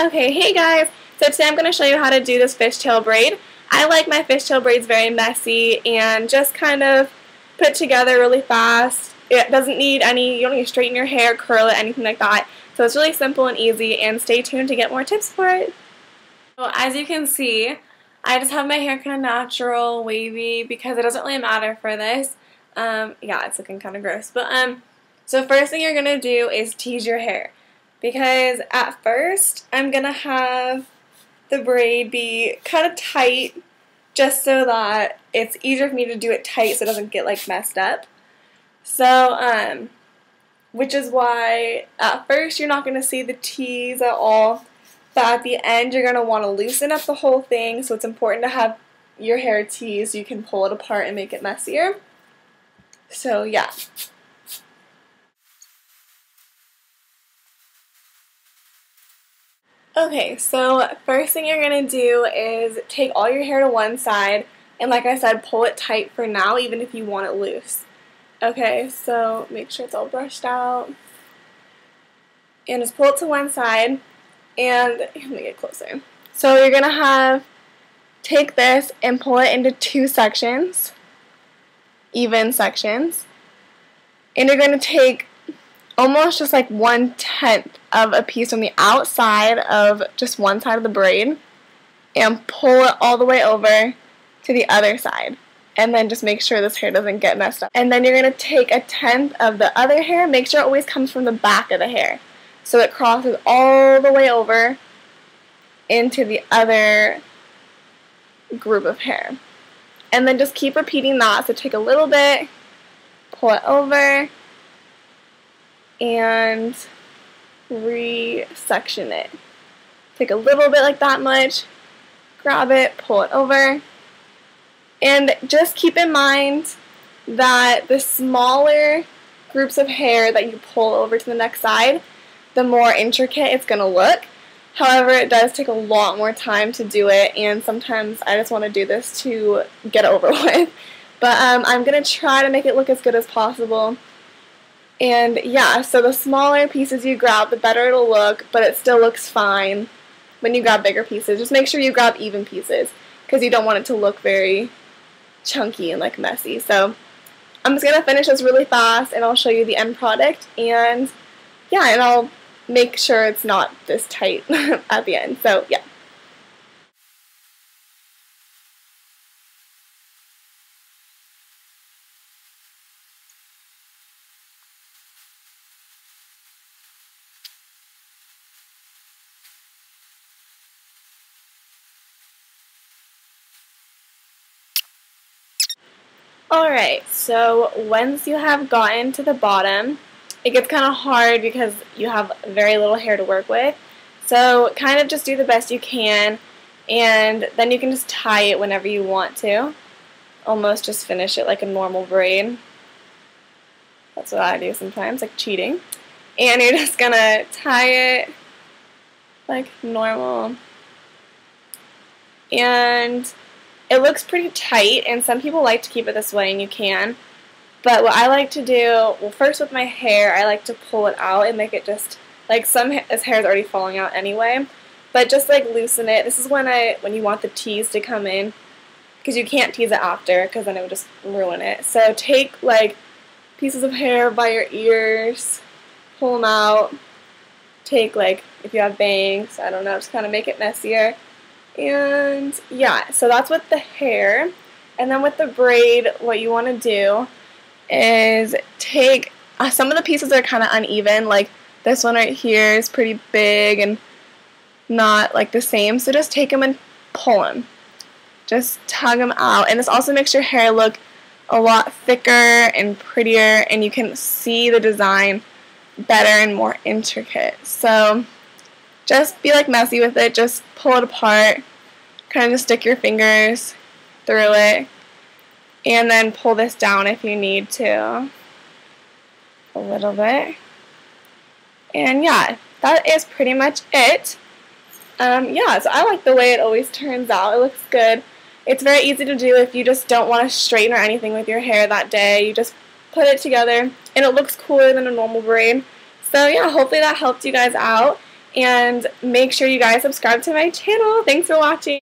Okay, hey guys! So today I'm going to show you how to do this fishtail braid. I like my fishtail braids very messy and just kind of put together really fast. It doesn't need you don't need to straighten your hair, curl it, anything like that. So it's really simple and easy, and stay tuned to get more tips for it. So as you can see, I just have my hair kind of natural, wavy, because it doesn't really matter for this. Yeah, it's looking kind of gross. But so first thing you're going to do is tease your hair. Because at first, I'm going to have the braid be kind of tight just so that it's easier for me to do it tight so it doesn't get like messed up. So, which is why at first you're not going to see the tease at all, but at the end you're going to want to loosen up the whole thing, so it's important to have your hair teased so you can pull it apart and make it messier. So yeah. Okay, so first thing you're going to do is take all your hair to one side, and like I said, pull it tight for now, even if you want it loose. Okay, so make sure it's all brushed out, and just pull it to one side, and let me get closer. So you're going to take this and pull it into two sections, even sections, and you're going to take almost just like 1/10 of a piece from the outside of just one side of the braid and pull it all the way over to the other side, and then just make sure this hair doesn't get messed up. And then you're going to take 1/10 of the other hair, make sure it always comes from the back of the hair so it crosses all the way over into the other group of hair. And then just keep repeating that, so take a little bit, pull it over, and re-section it. Take a little bit, like that much, grab it, pull it over, and just keep in mind that the smaller groups of hair that you pull over to the next side, the more intricate it's going to look. However, it does take a lot more time to do it, and sometimes I just want to do this to get it over with. But I'm going to try to make it look as good as possible. And yeah, so the smaller pieces you grab, the better it'll look, but it still looks fine when you grab bigger pieces. Just make sure you grab even pieces, because you don't want it to look very chunky and like messy. So I'm just going to finish this really fast, and I'll show you the end product, and yeah, and I'll make sure it's not this tight at the end. So yeah. Alright, so once you have gotten to the bottom, it gets kind of hard because you have very little hair to work with. So kind of just do the best you can, and then you can just tie it whenever you want to. Almost just finish it like a normal braid. That's what I do sometimes, like cheating. And you're just gonna tie it like normal. And it looks pretty tight, and some people like to keep it this way, and you can. But what I like to do, well, first with my hair, I like to pull it out and make it just, like, this hair is already falling out anyway, but just like loosen it. This is when you want the tease to come in, because you can't tease it after, because then it would just ruin it. So take like pieces of hair by your ears, pull them out. Take, like, if you have bangs, I don't know, just kind of make it messier. And yeah, so that's with the hair. And then with the braid, what you want to do is take some of the pieces that are kind of uneven, like this one right here is pretty big and not like the same, so just take them and pull them. Just tug them out, and this also makes your hair look a lot thicker and prettier, and you can see the design better and more intricate. So just be like messy with it, just pull it apart, kind of just stick your fingers through it, and then pull this down if you need to, a little bit. And yeah, that is pretty much it. Yeah, so I like the way it always turns out. It looks good. It's very easy to do if you just don't want to straighten or anything with your hair that day. You just put it together, and it looks cooler than a normal braid. So yeah, hopefully that helped you guys out. and make sure you guys subscribe to my channel. Thanks for watching.